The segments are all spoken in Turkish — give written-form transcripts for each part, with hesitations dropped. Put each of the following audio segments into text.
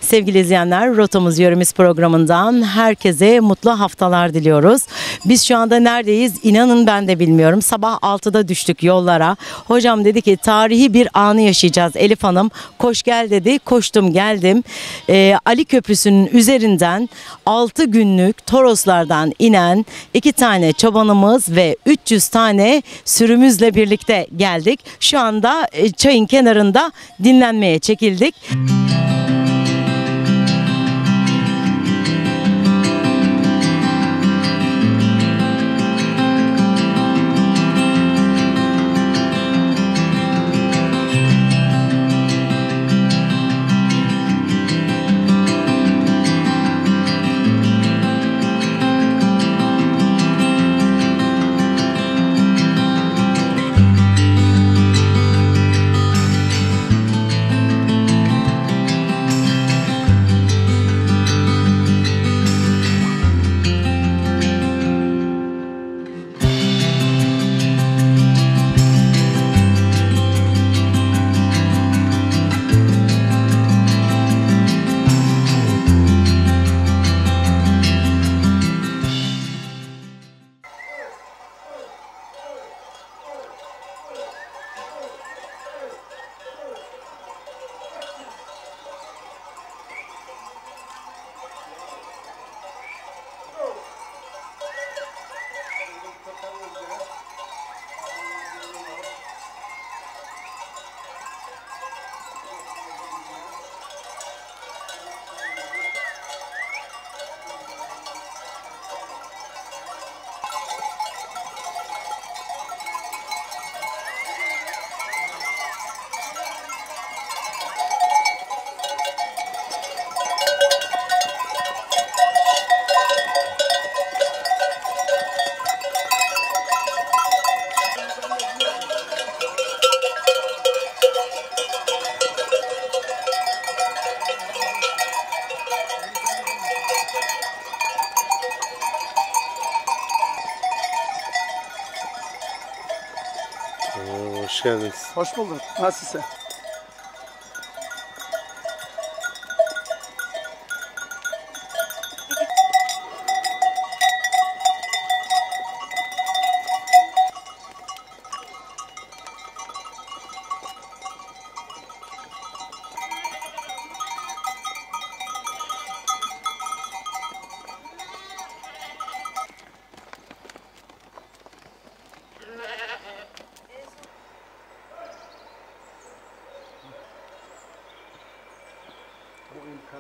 Sevgili izleyenler, Rotamız Yöremiz programından herkese mutlu haftalar diliyoruz. Biz şu anda neredeyiz? İnanın ben de bilmiyorum. Sabah 6'da düştük yollara. Hocam dedi ki tarihi bir anı yaşayacağız. Elif Hanım koş gel dedi. Koştum geldim. Ali Köprüsü'nün üzerinden 6 günlük Toroslardan inen 2 tane çobanımız ve 300 tane sürümüzle birlikte geldik. Şu anda çayın kenarında dinlenmeye çekildik. Hoş geldiniz. Hoş bulduk. Nasılsın?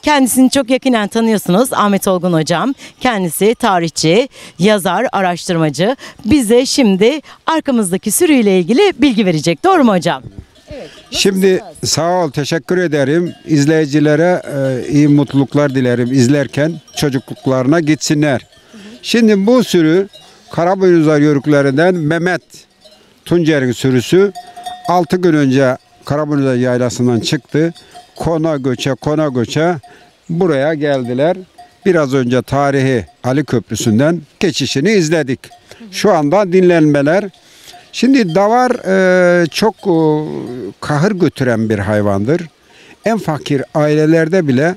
Kendisini çok yakinen tanıyorsunuz. Ahmet Olgun hocam. Kendisi tarihçi, yazar, araştırmacı. Bize şimdi arkamızdaki sürüyle ilgili bilgi verecek. Doğru mu hocam? Evet. Şimdi sağ ol, teşekkür ederim. İzleyicilere iyi mutluluklar dilerim. İzlerken çocukluklarına gitsinler. Şimdi bu sürü Karaboynuzlar yörüklerinden Mehmet Tuncer'in sürüsü 6 gün önce Karaboynuzlar yaylasından çıktı. Kona göçe buraya geldiler. Biraz önce tarihi Ali Köprüsü'nden geçişini izledik. Şu anda dinlenmeler. Şimdi davar çok kahır götüren bir hayvandır. En fakir ailelerde bile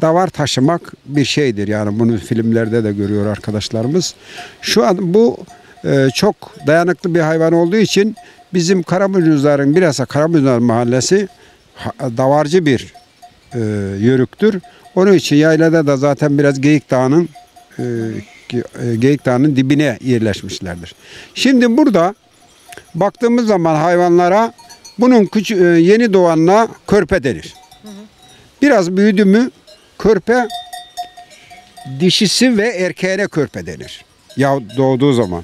davar taşımak bir şeydir. Yani bunu filmlerde de görüyor arkadaşlarımız. Şu an bu çok dayanıklı bir hayvan olduğu için bizim Karaboynuzların bilhassa Karaboynuzlar Mahallesi davarcı bir yörüktür. Onun için yaylada da zaten biraz Geyik Dağı'nın dibine yerleşmişlerdir. Şimdi burada baktığımız zaman hayvanlara bunun yeni doğanına körpe denir. Biraz büyüdü mü körpe dişisi ve erkeğine körpe denir. Ya doğduğu zaman.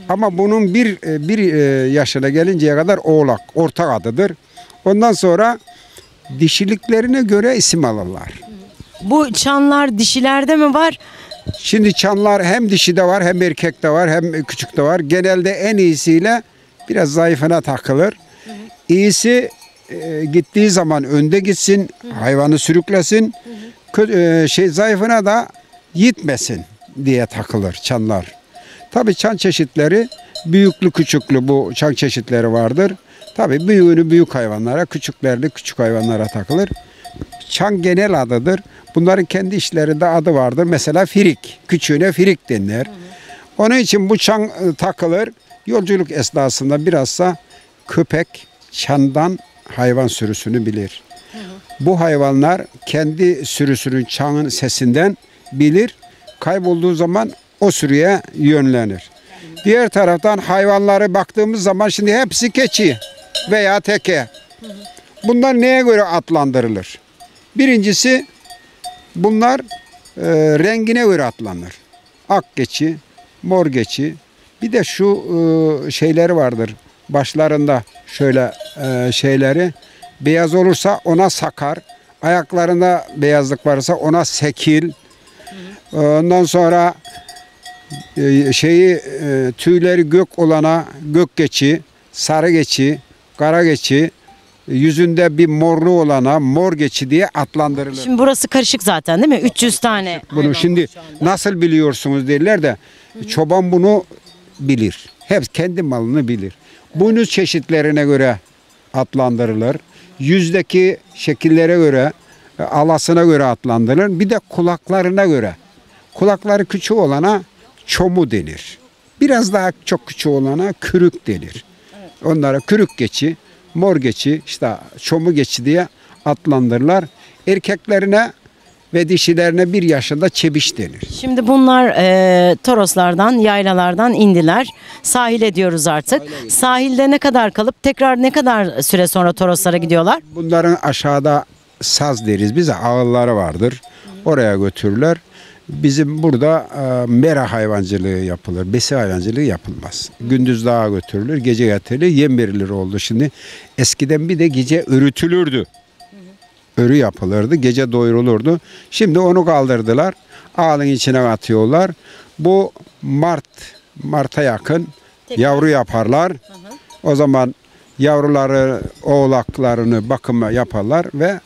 Ama bunun bir yaşına gelinceye kadar oğlak, ortak adıdır. Ondan sonra dişiliklerine göre isim alırlar. Bu çanlar dişilerde mi var? Şimdi çanlar hem dişide var, hem erkekte var, hem küçükte var. Genelde en iyisiyle biraz zayıfına takılır. İyisi gittiği zaman önde gitsin, hayvanı sürüklesin. Zayıfına da gitmesin diye takılır çanlar. Tabii çan çeşitleri büyüklü küçüklü bu çan çeşitleri vardır. Tabii büyüğünü büyük hayvanlara, küçüklerini küçük hayvanlara takılır. Çan genel adıdır. Bunların kendi işlerinde adı vardır. Mesela firik. Küçüğüne firik denir. Onun için bu çan takılır. Yolculuk esnasında bilhassa köpek çandan hayvan sürüsünü bilir. Bu hayvanlar kendi sürüsünün çanın sesinden bilir. Kaybolduğu zaman o sürüye yönlenir. Diğer taraftan hayvanlara baktığımız zaman şimdi hepsi keçi veya teke. Bunlar neye göre adlandırılır? Birincisi bunlar rengine göre adlanır. Ak keçi, mor keçi. Bir de şu şeyleri vardır. Başlarında şöyle şeyleri. Beyaz olursa ona sakar. Ayaklarında beyazlık varsa ona sekil. Ondan sonra tüyleri gök olana gök keçi, sarı keçi, kara keçi, yüzünde bir morlu olana mor keçi diye adlandırılır. Şimdi burası karışık zaten değil mi? 300 tane. Bunu şimdi nasıl biliyorsunuz derler de çoban bunu bilir. Hep kendi malını bilir. Boynuz çeşitlerine göre adlandırılır. Yüzdeki şekillere göre, alasına göre adlandırılır. Bir de kulaklarına göre. Kulakları küçük olana çomu denir. Biraz daha çok küçük olana kürük denir. Onlara kürük geçi, mor geçi, işte çomu geçi diye adlandırırlar. Erkeklerine ve dişilerine 1 yaşında çebiş denir. Şimdi bunlar Toroslardan, yaylalardan indiler. Sahile diyoruz artık. Sahilde ne kadar kalıp tekrar ne kadar süre sonra Toroslara gidiyorlar? Bunların aşağıda saz deriz bize, ağılları vardır. Oraya götürürler. Bizim burada mera hayvancılığı yapılır. Besi hayvancılığı yapılmaz. Gündüz dağa götürülür, gece getirilir, yem verilir oldu şimdi. Eskiden bir de gece örütülürdü. Örü yapılırdı, gece doyurulurdu. Şimdi onu kaldırdılar. Ağılın içine atıyorlar. Bu Mart'a yakın yavru yaparlar. O zaman yavruları, oğlaklarını bakıma yaparlar ve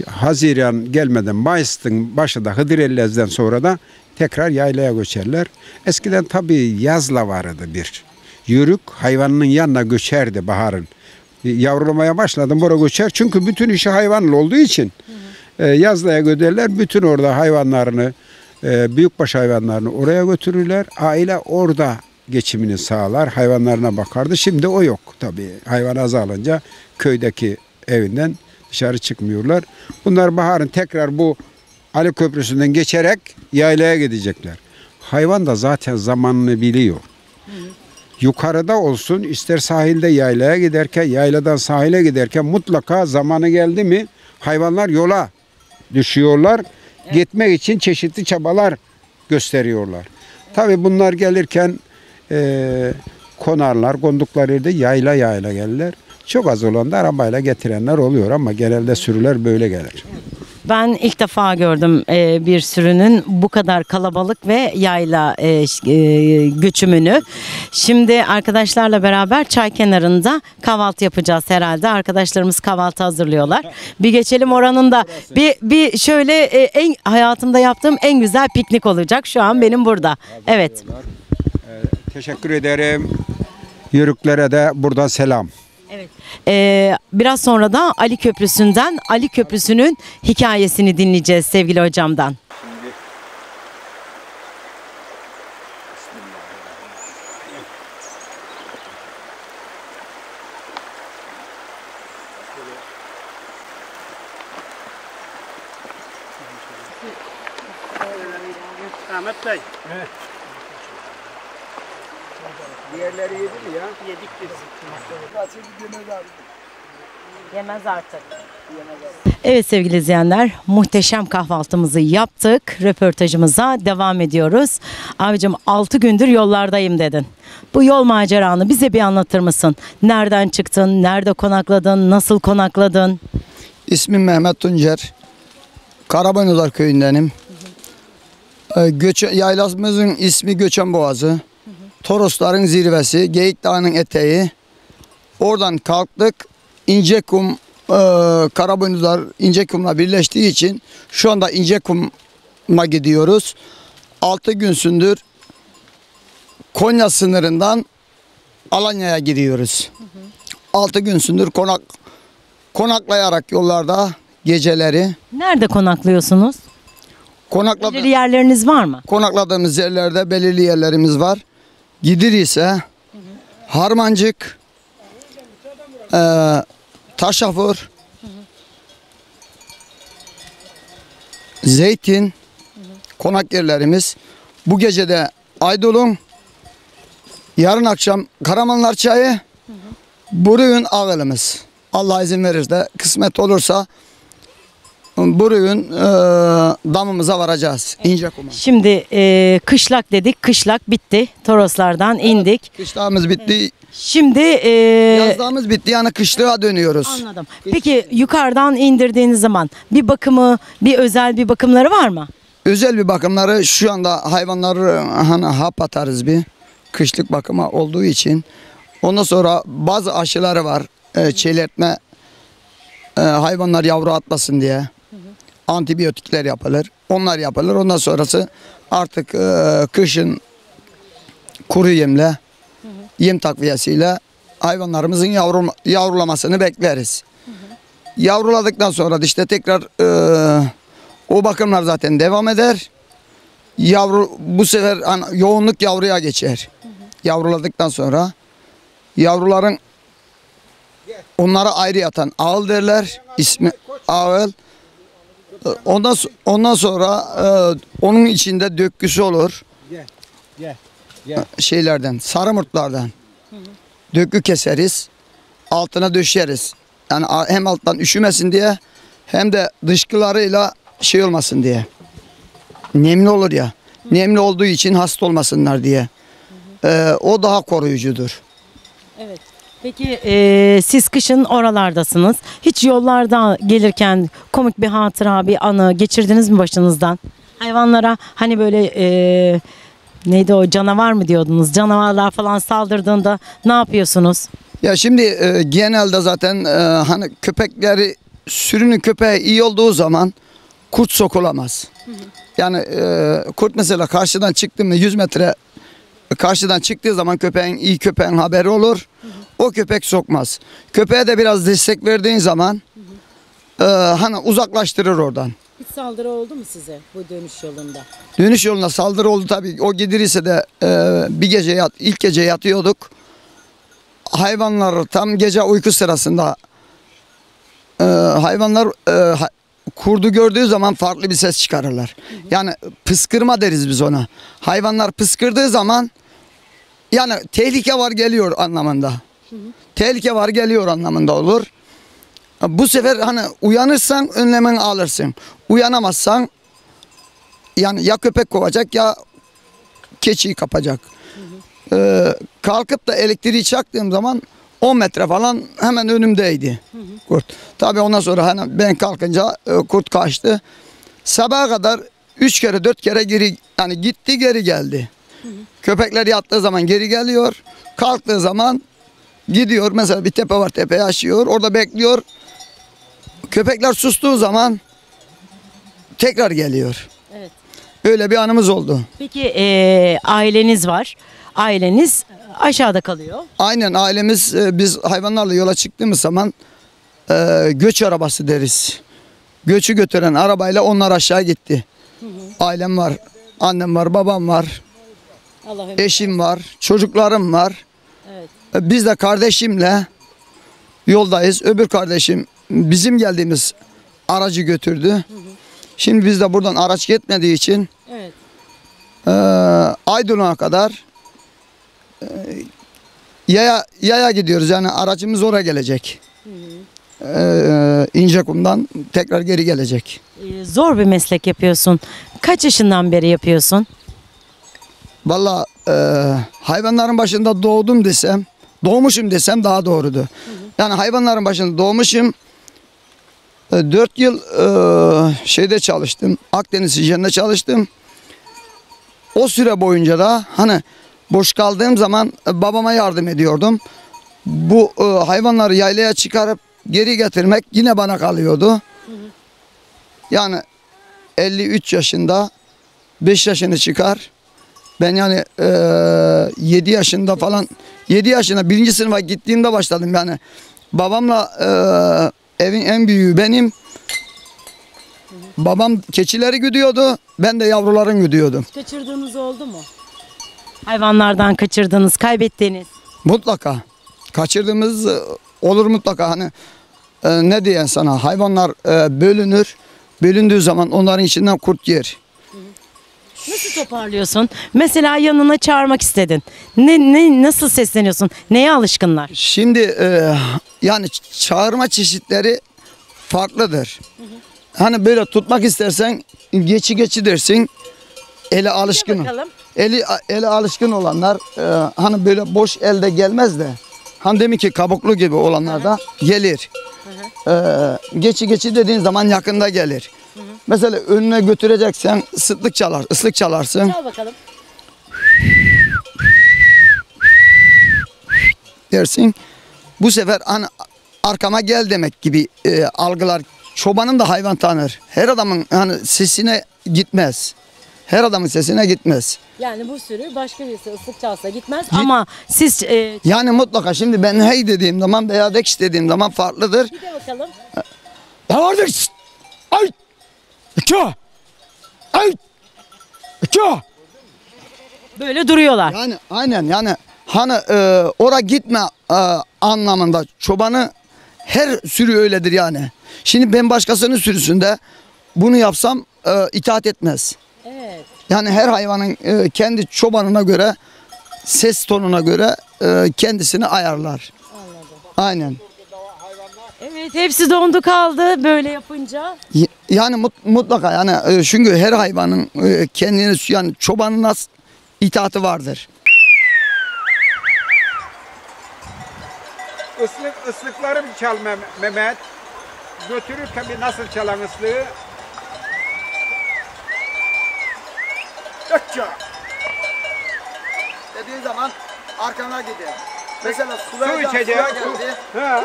Haziran gelmeden Mayıs'ın başında Hıdrellez'den sonra da tekrar yaylaya göçerler. Eskiden tabii yazla vardı bir. Yörük hayvanının yanına göçerdi baharın. Yavrulamaya başladım buraya göçer. Çünkü bütün işi hayvanla olduğu için yazlaya göderler. Bütün orada hayvanlarını, büyükbaş hayvanlarını oraya götürürler. Aile orada geçimini sağlar. Hayvanlarına bakardı. Şimdi o yok tabii. Hayvan azalınca köydeki evinden dışarı çıkmıyorlar. Bunlar baharın tekrar bu Ali Köprüsü'nden geçerek yaylaya gidecekler. Hayvan da zaten zamanını biliyor. Yukarıda olsun, ister sahilde yaylaya giderken, yayladan sahile giderken mutlaka zamanı geldi mi hayvanlar yola düşüyorlar. Evet. Gitmek için çeşitli çabalar gösteriyorlar. Tabii bunlar gelirken konarlar, kondukları yerde yayla gelirler. Çok az olan da arabayla getirenler oluyor ama genelde sürüler böyle gelir. Ben ilk defa gördüm bir sürünün bu kadar kalabalık ve yayla göçümünü. Şimdi arkadaşlarla beraber çay kenarında kahvaltı yapacağız herhalde. Arkadaşlarımız kahvaltı hazırlıyorlar. Bir geçelim oranın da bir şöyle hayatımda yaptığım en güzel piknik olacak şu an benim burada. Evet. Teşekkür ederim. Yörüklere de buradan selam. Evet. Biraz sonra da Ali Köprüsü'nden, Ali Köprüsü'nün hikayesini dinleyeceğiz sevgili hocamdan. Ahmet Bey. Evet. Diğerleri yedi mi ya? Yedik biz. Yemez artık. Evet sevgili izleyenler, muhteşem kahvaltımızı yaptık. Röportajımıza devam ediyoruz. Abicim 6 gündür yollardayım dedin. Bu yol maceranı bize bir anlatır mısın? Nereden çıktın? Nerede konakladın? Nasıl konakladın? İsmim Mehmet Tuncer. Karaboynuzlar köyündenim. Yaylamızın ismi Göçen Boğazı. Torosların zirvesi, Geyik Dağı'nın eteği. Oradan kalktık. İncekum, Karaboynuzlar İncekum'la birleştiği için şu anda İncekum'a gidiyoruz. 6 günsündür Konya sınırından Alanya'ya gidiyoruz. 6 günsündür konaklayarak yollarda geceleri. Nerede konaklıyorsunuz? Belirli yerleriniz var mı? Konakladığımız yerlerde belirli yerlerimiz var. Gidir ise Harmancık, Taşafur, Zeytin konak yerlerimiz. Bu gecede Aydolun, yarın akşam Karamanlar Çayı, Buruyun Ağılımız. Allah izin verirse, kısmet olursa Buruyun damımıza varacağız. İncekuma. Şimdi kışlak dedik. Kışlak bitti. Toroslardan indik. Kışlağımız bitti. Şimdi Yazlığımız bitti, yani kışlığa dönüyoruz. anladım. Peki yukarıdan indirdiğiniz zaman bir bakımı, bir özel bir bakımları var mı? Özel bir bakımları şu anda hayvanları hani hap atarız bir kışlık bakıma olduğu için. Ondan sonra bazı aşıları var. Çiğletme, hayvanlar yavru atmasın diye. Antibiyotikler yapılır. Onlar yapılır. Ondan sonrası artık kışın kuru yemle, yem takviyesiyle hayvanlarımızın yavrulamasını bekleriz. Yavruladıktan sonra da işte tekrar o bakımlar zaten devam eder. Yavru bu sefer hani yoğunluk yavruya geçer. Yavruladıktan sonra yavruların onlara ayrı yatan ağıl derler. İsmi ağıl. Ondan sonra onun içinde dökküsü olur. Şeylerden, sarımurtlardan. Dökü keseriz. Altına döşeriz. Yani hem alttan üşümesin diye hem de dışkılarıyla şey olmasın diye. Nemli olur ya. Nemli olduğu için hasta olmasınlar diye. O daha koruyucudur. Evet. Peki siz kışın oralardasınız. Hiç yollarda gelirken komik bir hatıra, bir anı geçirdiniz mi başınızdan? Hayvanlara hani böyle neydi o, canavar mı diyordunuz? Canavarlar falan saldırdığında ne yapıyorsunuz? Ya şimdi genelde zaten hani köpekleri, sürünün köpeği iyi olduğu zaman kurt sokulamaz. Yani kurt mesela karşıdan çıktı mı 100 metre karşıdan çıktığı zaman iyi köpeğin haberi olur. O köpek sokmaz. Köpeğe de biraz destek verdiğin zaman hani uzaklaştırır oradan. Hiç saldırı oldu mu size bu dönüş yolunda? Dönüş yoluna saldırı oldu tabii. O gidirirse de ilk gece yatıyorduk. Hayvanlar tam gece uyku sırasında hayvanlar kurdu gördüğü zaman farklı bir ses çıkarırlar. Yani pıskırma deriz biz ona. Hayvanlar pıskırdığı zaman yani tehlike var geliyor anlamında. Tehlike var geliyor anlamında olur. Bu sefer hani uyanırsan önlemini alırsın. Uyanamazsan yani ya köpek kovacak ya keçiyi kapacak. Kalkıp da elektriği çaktığım zaman 10 metre falan hemen önümdeydi kurt. Tabii ondan sonra hani ben kalkınca kurt kaçtı. Sabaha kadar 3 kere 4 kere yani gitti geri geldi. Köpekler yattığı zaman geri geliyor. Kalktığı zaman gidiyor. Mesela bir tepe var, tepeye aşıyor. Orada bekliyor. Köpekler sustuğu zaman tekrar geliyor. Evet. Öyle bir anımız oldu. Peki aileniz var. Aileniz aşağıda kalıyor. Aynen ailemiz biz hayvanlarla yola çıktığımız zaman göç arabası deriz. Göçü götüren arabayla onlar aşağı gitti. Ailem var, annem var, babam var, eşim var, çocuklarım var. Evet. Biz de kardeşimle yoldayız. Öbür kardeşim bizim geldiğimiz aracı götürdü. Şimdi biz de buradan araç gitmediği için Evet. Aydın'a kadar yaya gidiyoruz. Yani aracımız oraya gelecek. İncekum'dan tekrar geri gelecek. Zor bir meslek yapıyorsun. Kaç yaşından beri yapıyorsun? Vallahi hayvanların başında doğmuşum desem daha doğrudur. Yani hayvanların başında doğmuşum. 4 yıl şeyde çalıştım. Akdeniz Hijyen'de çalıştım. O süre boyunca da hani boş kaldığım zaman babama yardım ediyordum. Bu hayvanları yaylaya çıkarıp geri getirmek yine bana kalıyordu. Yani 53 yaşında 5 yaşını çıkar. Ben yani 7 yaşında falan 7 yaşında 1. sınıfa gittiğimde başladım yani. Babamla evin en büyüğü benim. Babam keçileri güdüyordu. Ben de yavruların güdüyordum. Kaçırdığınız oldu mu? Hayvanlardan kaçırdığınız, kaybettiğiniz. Mutlaka. Kaçırdığımız olur mutlaka. Hani ne diyen sana, hayvanlar bölünür. Bölündüğü zaman onların içinden kurt yer. Nasıl toparlıyorsun? Mesela yanına çağırmak istedin. Nasıl sesleniyorsun? Neye alışkınlar? Şimdi yani çağırma çeşitleri farklıdır. Hani böyle tutmak istersen geçi dersin. Eli alışkın. Bakalım. Eli alışkın olanlar hani böyle boş elde gelmez de. Hani demin ki kabuklu gibi olanlar da gelir. Geçi dediğin zaman yakında gelir. Mesela önüne götüreceksen ıslık çalarsın. Çal bakalım. Dersin. Bu sefer hani arkama gel demek gibi algılar. Çobanın da hayvan tanır. Her adamın hani sesine gitmez. Her adamın sesine gitmez. Yani bu sürü başka birisi ıslık çalsa gitmez ama siz Yani mutlaka şimdi ben hey dediğim zaman veya dekş dediğim zaman farklıdır. bir de bakalım. Ne vardır? Ay! İki! Ay! İki! Böyle duruyorlar. Yani aynen yani hani ora gitme anlamında çobanı her sürü öyledir yani. Şimdi ben başkasının sürüsünde bunu yapsam itaat etmez. Evet. Yani her hayvanın kendi çobanına göre, ses tonuna göre kendisini ayarlar. Anladım. Aynen. Evet, hepsi dondu kaldı böyle yapınca. Yani mutlaka yani çünkü her hayvanın kendine yani çobanına itaati vardır. Islıkları bir çal Mehmet. Götürürken bir nasıl çalan ıslığı? Ökça. Dediğin zaman arkana gider. Mesela Su içecek. Ha.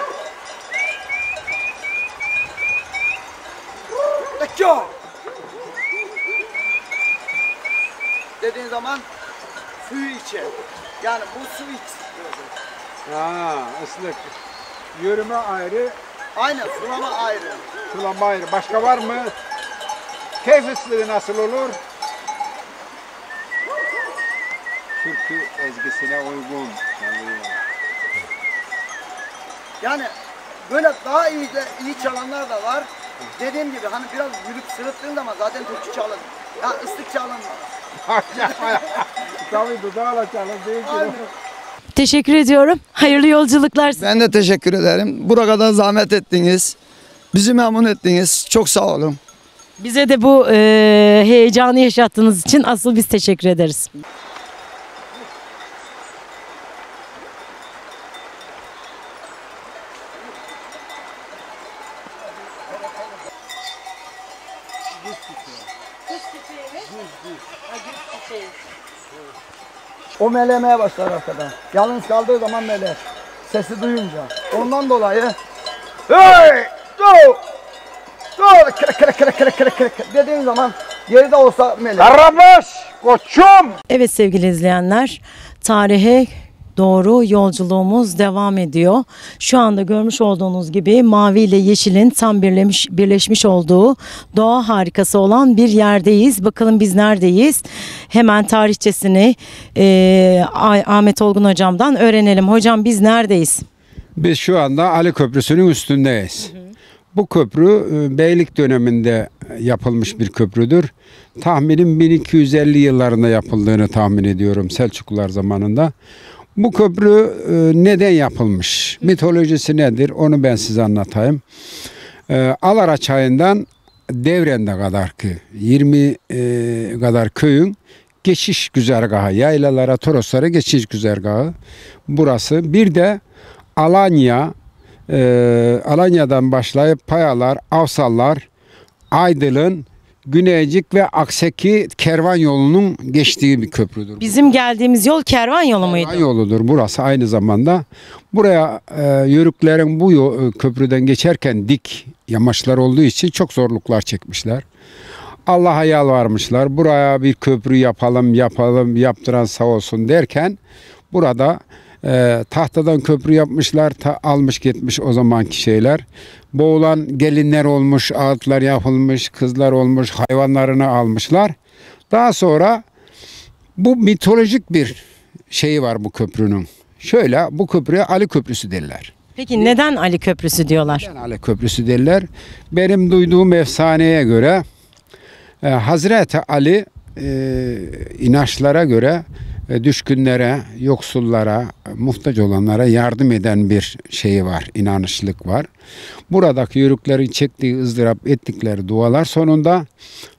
Ökça. Dediğin zaman suyu içer. Yani bu su iç. Ha, ıslık. Yürüme ayrı, Aynen sulama ayrı. sulama ayrı. Başka var mı? Keyif ıslığı nasıl olur? Türkü ezgisine uygun çalıyor. Yani böyle daha iyi çalanlar da var. Dediğim gibi hani biraz gülüp sırıttığın zaman zaten türkü çalın. Ya ıslık çalınmaz. Tabii dudağla çalın değil ki. Aynen. Teşekkür ediyorum. Hayırlı yolculuklar. Ben de teşekkür ederim. Buraya kadar zahmet ettiniz. Bizi memnun ettiniz. Çok sağ olun. Bize de bu heyecanı yaşattığınız için asıl biz teşekkür ederiz. O melemeye başlar arkadan. Yalnız kaldığı zaman meler. Sesi duyunca. Ondan dolayı hey! Go! Go! Kere dediğin zaman geride olsa meler. Karabaş koçum. Evet sevgili izleyenler, tarihe doğru yolculuğumuz devam ediyor. Şu anda görmüş olduğunuz gibi mavi ile yeşilin tam birleşmiş olduğu doğa harikası olan bir yerdeyiz. Bakalım biz neredeyiz? Hemen tarihçesini Ahmet Olgun hocamdan öğrenelim. Hocam biz neredeyiz? Biz şu anda Ali Köprüsü'nün üstündeyiz. Bu köprü beylik döneminde yapılmış bir köprüdür. Tahminim 1250 yıllarında yapıldığını tahmin ediyorum, Selçuklular zamanında. Bu köprü neden yapılmış? Mitolojisi nedir? Onu ben size anlatayım. Alara çayından Devren'de kadar ki 20 kadar köyün geçiş güzergahı, yaylalara, Toroslara geçiş güzergahı burası. Bir de Alanya, Alanya'dan başlayıp Payalar, Avsallar, Aydıl'ın, Güneycik ve Akseki kervan yolunun geçtiği bir köprüdür. Bizim geldiğimiz yol kervan yolu muydu? Kervan yoludur burası aynı zamanda. Buraya yörüklerin bu köprüden geçerken dik yamaçlar olduğu için çok zorluklar çekmişler. Allah'a yalvarmışlar. Buraya bir köprü yapalım, yaptıran sağ olsun derken burada Tahtadan köprü yapmışlar, almış gitmiş o zamanki şeyler. Boğulan gelinler olmuş, ağıtlar yapılmış, kızlar olmuş, hayvanlarını almışlar. Daha sonra bu mitolojik bir şeyi var bu köprünün. Şöyle, bu köprüye Ali Köprüsü derler. Peki neden Ali Köprüsü diyorlar? Neden Ali Köprüsü derler? Benim duyduğum efsaneye göre Hazreti Ali inançlara göre düşkünlere, yoksullara, muhtaç olanlara yardım eden bir şeyi var, inanışlık var. Buradaki yörüklerin çektiği ızdırap, ettikleri dualar sonunda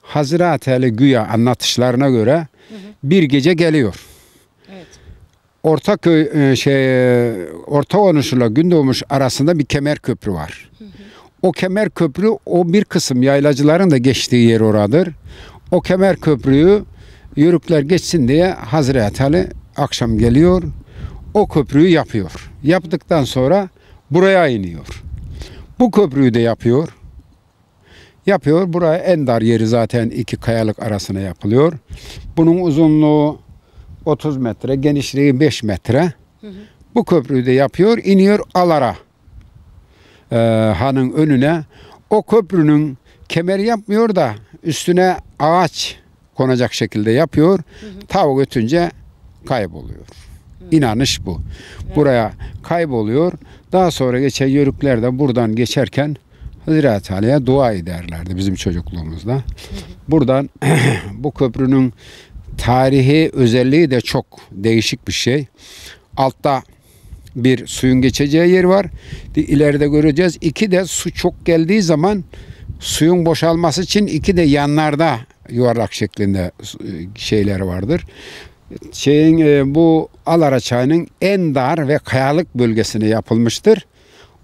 Hazreti Ali güya anlatışlarına göre bir gece geliyor. Evet. Ortakonuş'la Gündoğmuş arasında bir kemer köprü var. O kemer köprü, o bir kısım yaylacıların da geçtiği yer oradır. O kemer köprüyü yörükler geçsin diye Hazreti Ali akşam geliyor. O köprüyü yapıyor. Yaptıktan sonra buraya iniyor. Bu köprüyü de yapıyor. Buraya en dar yeri zaten iki kayalık arasına yapılıyor. Bunun uzunluğu 30 metre, genişliği 5 metre. Bu köprüyü de yapıyor, iniyor Alara Han'ın önüne. O köprünün kemeri yapmıyor da üstüne ağaç konacak şekilde yapıyor. Tavuk ötünce kayboluyor. İnanış bu. Buraya kayboluyor. Daha sonra geçen yörükler de buradan geçerken Hazreti Ali'ye dua ederlerdi bizim çocukluğumuzda. Buradan bu köprünün tarihi özelliği de çok değişik bir şey. Altta bir suyun geçeceği yer var. İleride göreceğiz. İki de su çok geldiği zaman suyun boşalması için iki de yanlarda yuvarlak şeklinde şeyler vardır. Bu Alara Çayı'nın en dar ve kayalık bölgesine yapılmıştır.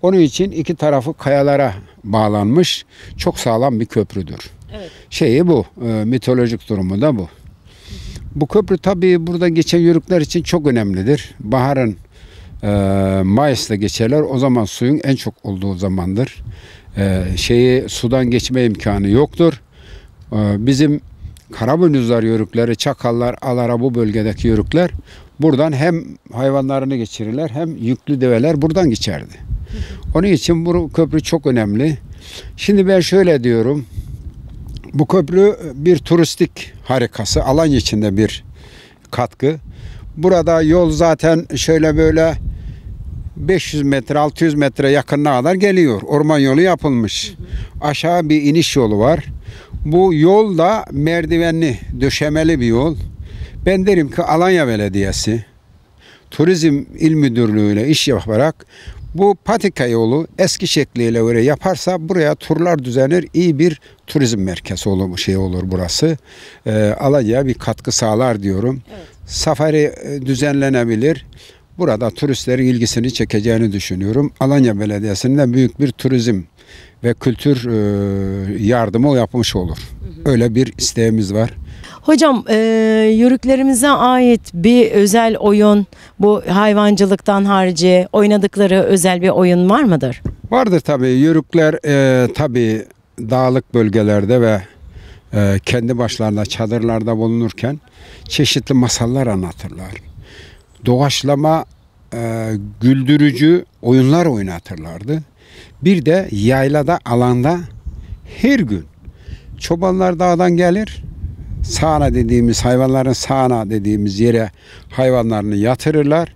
Onun için iki tarafı kayalara bağlanmış. Çok sağlam bir köprüdür. Evet. Bu, mitolojik durumu da bu. Bu köprü tabii burada geçen yörükler için çok önemlidir. Baharın Mayıs'ta geçerler. O zaman suyun en çok olduğu zamandır. Sudan geçme imkanı yoktur. Bizim Karaboynuzlar yörükleri, Çakallar, Alara bu bölgedeki yörükler buradan hem hayvanlarını geçirirler hem yüklü develer buradan geçerdi. Onun için bu köprü çok önemli. Şimdi ben şöyle diyorum. Bu köprü bir turistik harikası. Alanya içinde bir katkı. Burada yol zaten şöyle böyle 500 metre 600 metre yakınına kadar geliyor. Orman yolu yapılmış. Aşağı bir iniş yolu var. Bu yol da merdivenli, döşemeli bir yol. Ben derim ki Alanya Belediyesi Turizm İl Müdürlüğü ile iş yaparak bu patika yolu eski şekliyle öyle yaparsa buraya turlar düzenir, iyi bir turizm merkezi olur burası. Alanya'ya bir katkı sağlar diyorum. Evet. Safari düzenlenebilir. Burada turistlerin ilgisini çekeceğini düşünüyorum. Alanya Belediyesi'nin de büyük bir turizm ve kültür yardımı yapmış olur. Öyle bir isteğimiz var. Hocam yörüklerimize ait bir özel oyun, bu hayvancılıktan harici oynadıkları özel bir oyun var mıdır? Vardır tabii. Yörükler tabii dağlık bölgelerde ve kendi başlarına çadırlarda bulunurken çeşitli masallar anlatırlar. Doğaçlama, güldürücü oyunlar oynatırlardı. Bir de yaylada, alanda her gün çobanlar dağdan gelir. Sağana dediğimiz, hayvanların sağana dediğimiz yere hayvanlarını yatırırlar.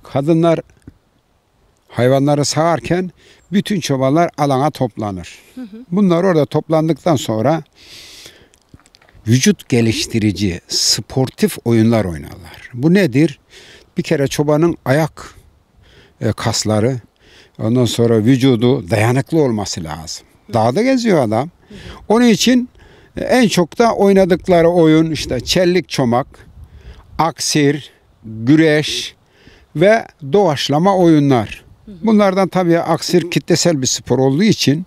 Kadınlar hayvanları sağarken bütün çobanlar alana toplanır. Bunlar orada toplandıktan sonra vücut geliştirici, sportif oyunlar oynarlar. Bu nedir? Bir kere çobanın ayak kasları, ondan sonra vücudu dayanıklı olması lazım. Dağda geziyor adam. Onun için en çok da oynadıkları oyun işte çellik çomak, aksir, güreş ve doğaçlama oyunlar. Bunlardan tabii aksir kitlesel bir spor olduğu için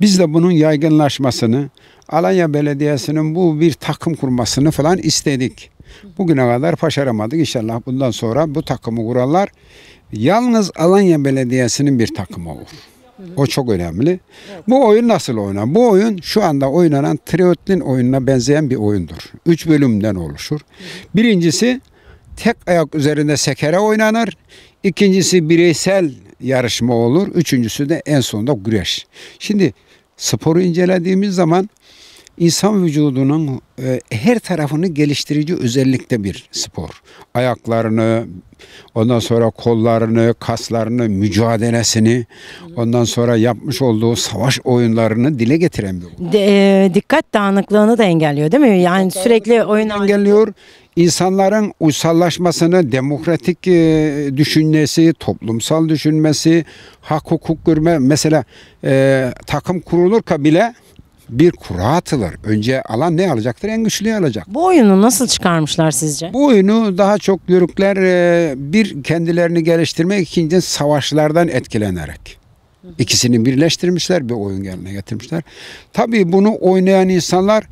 biz de bunun yaygınlaşmasını, Alanya Belediyesi'nin bu bir takım kurmasını falan istedik. Bugüne kadar başaramadık. İnşallah bundan sonra bu takımı kurarlar. Yalnız Alanya Belediyesi'nin bir takımı olur. O çok önemli. Evet. Bu oyun nasıl oynar? Bu oyun şu anda oynanan triotlin oyununa benzeyen bir oyundur. 3 bölümden oluşur. Birincisi tek ayak üzerinde sekere oynanır. İkincisi bireysel yarışma olur. Üçüncüsü de en sonunda güreş. Şimdi sporu incelediğimiz zaman insan vücudunun her tarafını geliştirici özellikte bir spor. Ayaklarını, ondan sonra kollarını, kaslarını, mücadelesini, ondan sonra yapmış olduğu savaş oyunlarını dile getiren bir oyun. Dikkat dağınıklığını da engelliyor değil mi? Yani sürekli oyun Engelliyor. İnsanların uysallaşmasını, demokratik düşünmesi, toplumsal düşünmesi, hak hukuk görme. Mesela takım kurulurken bile bir kura atılır. Önce alan ne alacaktır? En güçlüyü alacak. Bu oyunu nasıl çıkarmışlar sizce? Bu oyunu daha çok Yörükler bir kendilerini geliştirmek, ikinci savaşlardan etkilenerek. İkisini birleştirmişler, bir oyun haline getirmişler. Tabii bunu oynayan insanlar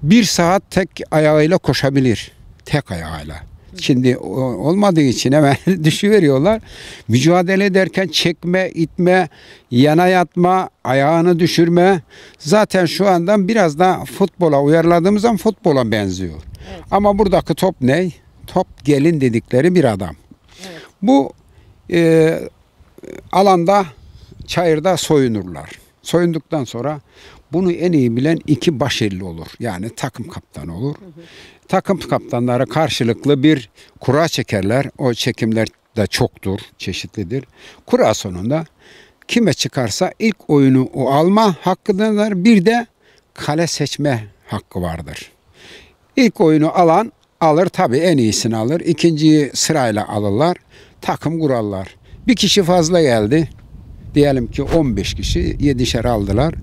bir saat tek ayağıyla koşabilir. Tek ayağıyla. Şimdi olmadığı için hemen düşüveriyorlar. Mücadele ederken çekme, itme, yana yatma, ayağını düşürme. Zaten şu anda biraz da futbola uyarladığımız zaman futbola benziyor. Evet. Ama buradaki top ne? Top gelin dedikleri bir adam. Evet. Bu alanda, çayırda soyunurlar. Soyunduktan sonra bunu en iyi bilen iki başelli olur. Yani takım kaptanı olur. Takım kaptanları karşılıklı bir kura çekerler. O çekimler de çoktur, çeşitlidir. Kura sonunda kime çıkarsa ilk oyunu o alma hakkıdırlar. Bir de kale seçme hakkı vardır. İlk oyunu alan alır, tabii en iyisini alır. İkinciyi sırayla alırlar. Takım kurarlar. Bir kişi fazla geldi. Diyelim ki 15 kişi 7'şer aldılar.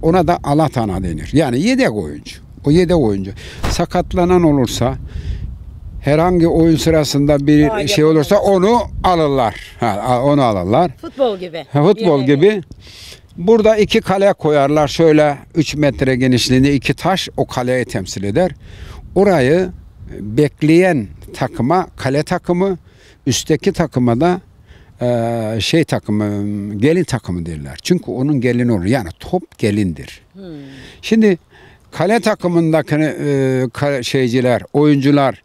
Ona da alatana denir. Yani yedek oyuncu. O yedek oyuncu. Sakatlanan olursa, herhangi oyun sırasında bir şey olursa onu alırlar. Onu alırlar. Futbol gibi. Futbol gibi. Burada iki kale koyarlar. Şöyle 3 metre genişliğinde iki taş o kaleyi temsil eder. Orayı bekleyen takıma kale takımı, üstteki takıma da takımı, gelin takımı derler. Çünkü onun gelini olur. Yani top gelindir. Şimdi kale takımındaki oyuncular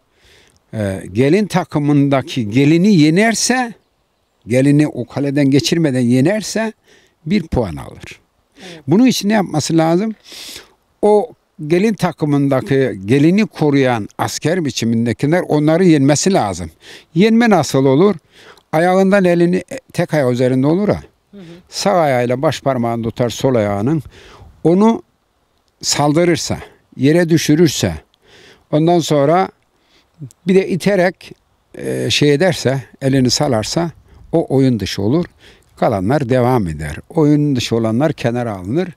gelin takımındaki gelini yenerse, gelini o kaleden geçirmeden yenerse 1 puan alır. Evet. Bunun için ne yapması lazım? O gelin takımındaki gelini koruyan asker biçimindekiler onları yenmesi lazım. Yenme nasıl olur? Ayağından elini tek ayağı üzerinde olur ha. Sağ ayağıyla baş parmağını tutar sol ayağının. Onu saldırırsa, yere düşürürse, ondan sonra bir de iterek ederse, elini salarsa o oyun dışı olur. Kalanlar devam eder. Oyun dışı olanlar kenara alınır.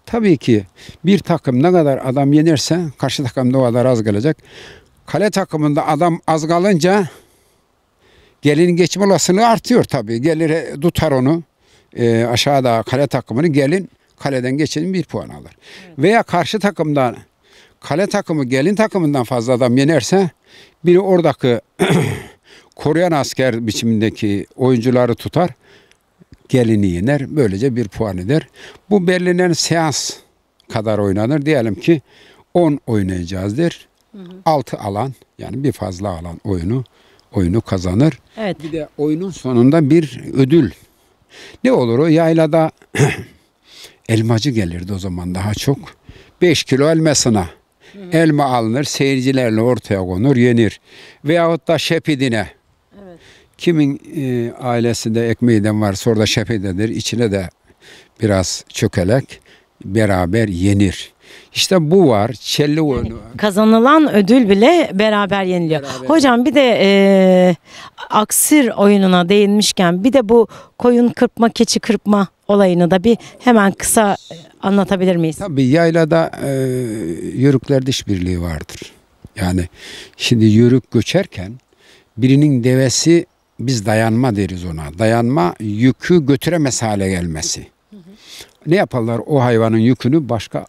Tabii ki bir takım ne kadar adam yenerse karşı takım da o kadar az gelecek. Kale takımında adam az kalınca gelin geçme olasılığı artıyor tabii. Gelir tutar onu aşağıda kale takımını, gelin kaleden geçenin 1 puan alır. Evet. Veya karşı takımdan kale takımı gelin takımından fazla adam yenerse biri oradaki koruyan asker biçimindeki oyuncuları tutar, gelini yener. Böylece 1 puan eder. Bu belirlenen seans kadar oynanır. Diyelim ki 10 oynayacağızdır. 6 alan, yani bir fazla alan oyunu kazanır. Evet. Bir de oyunun sonunda bir ödül. Ne olur o? Yaylada elmacı gelirdi o zaman daha çok. 5 kilo elmasına. Elma alınır, seyircilerle ortaya konur, yenir. Veyahut da şepidine. Evet. Kimin ailesinde ekmeğiden varsa orada şepidedir. İçine de biraz çökelek beraber yenir. İşte bu var. Çelli oyunu. Kazanılan ödül bile beraber yeniliyor. Hocam bir de aksir oyununa değinmişken bir de bu koyun kırpma, keçi kırpma olayını da bir hemen kısa anlatabilir miyiz? Tabii yaylada yörüklerde işbirliği vardır. Yani şimdi yörük göçerken birinin devesi, biz dayanma deriz ona. Dayanma, yükü götüremez hale gelmesi. Ne yaparlar? O hayvanın yükünü başka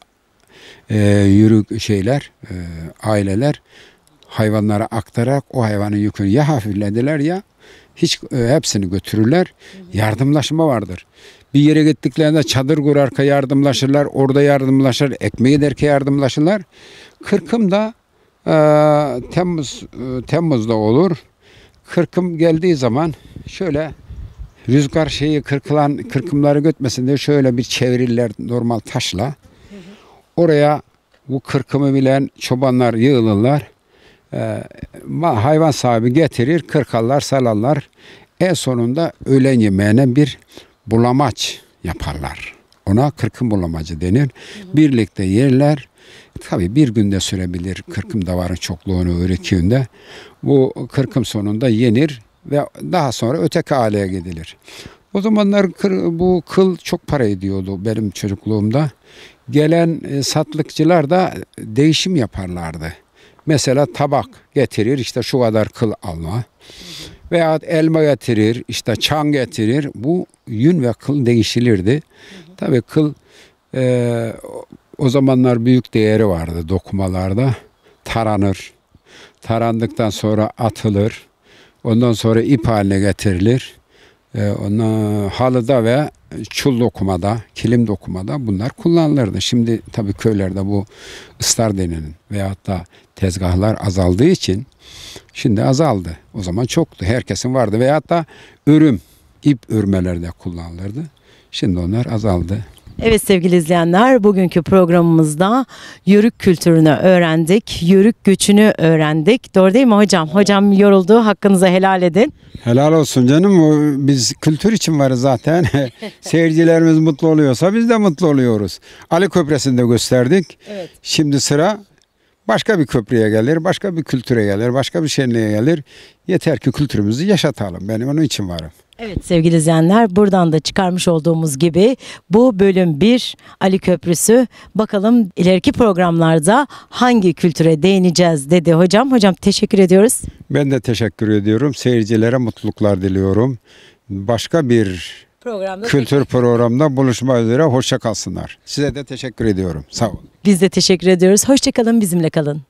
aileler hayvanlara aktararak o hayvanın yükünü ya hafiflediler ya hiç hepsini götürürler. Yardımlaşma vardır. Bir yere gittiklerinde çadır kurarken yardımlaşırlar, orada yardımlaşır, ekmeği derken yardımlaşırlar. Kırkımda Temmuz'da olur. Kırkım geldiği zaman şöyle rüzgar kırkımları götmesin diye şöyle bir çevirirler normal taşla. Oraya bu kırkımı bilen çobanlar yığılırlar. Hayvan sahibi getirir, kırkarlar, salarlar. En sonunda öğlen yemeğine bir bulamaç yaparlar. Ona kırkım bulamacı denir. Birlikte yerler. Tabii bir günde sürebilir kırkım davarın çokluğunu öğretiğinde. Bu kırkım sonunda yenir ve daha sonra öteki aileye gidilir. O zamanlar bu kıl çok para ediyordu benim çocukluğumda. Gelen satlıkçılar da değişim yaparlardı. Mesela tabak getirir, işte şu kadar kıl alma. Veya elma getirir, işte çan getirir. Bu yün ve kıl değişilirdi. Tabii kıl o zamanlar büyük değeri vardı dokumalarda. Taranır. Tarandıktan sonra atılır. Ondan sonra ip haline getirilir. Ondan halıda ve çul dokumada, kilim dokumada bunlar kullanılırdı. Şimdi tabii köylerde bu ıslar denilen veyahut da tezgahlar azaldığı için şimdi azaldı. O zaman çoktu. Herkesin vardı. Veyahut da ip örmelerde kullanılırdı. Şimdi onlar azaldı. Evet sevgili izleyenler, bugünkü programımızda yörük kültürünü öğrendik, yörük göçünü öğrendik. Doğru değil mi hocam? Hocam yoruldu, hakkınızı helal edin. Helal olsun canım. Biz kültür için varız zaten. Seyircilerimiz mutlu oluyorsa biz de mutlu oluyoruz. Ali Köprüsü'nde gösterdik. Evet. Şimdi sıra başka bir köprüye gelir, başka bir kültüre gelir, başka bir şenliğe gelir. Yeter ki kültürümüzü yaşatalım. Benim onun için varım. Evet sevgili izleyenler, buradan da çıkarmış olduğumuz gibi bu bölüm 1 Ali Köprüsü. Bakalım ileriki programlarda hangi kültüre değineceğiz dedi hocam. Hocam teşekkür ediyoruz. Ben de teşekkür ediyorum. Seyircilere mutluluklar diliyorum. Başka bir kültür programda buluşmak üzere. Hoşça kalsınlar. Size de teşekkür ediyorum. Sağ olun. Biz de teşekkür ediyoruz. Hoşça kalın, bizimle kalın.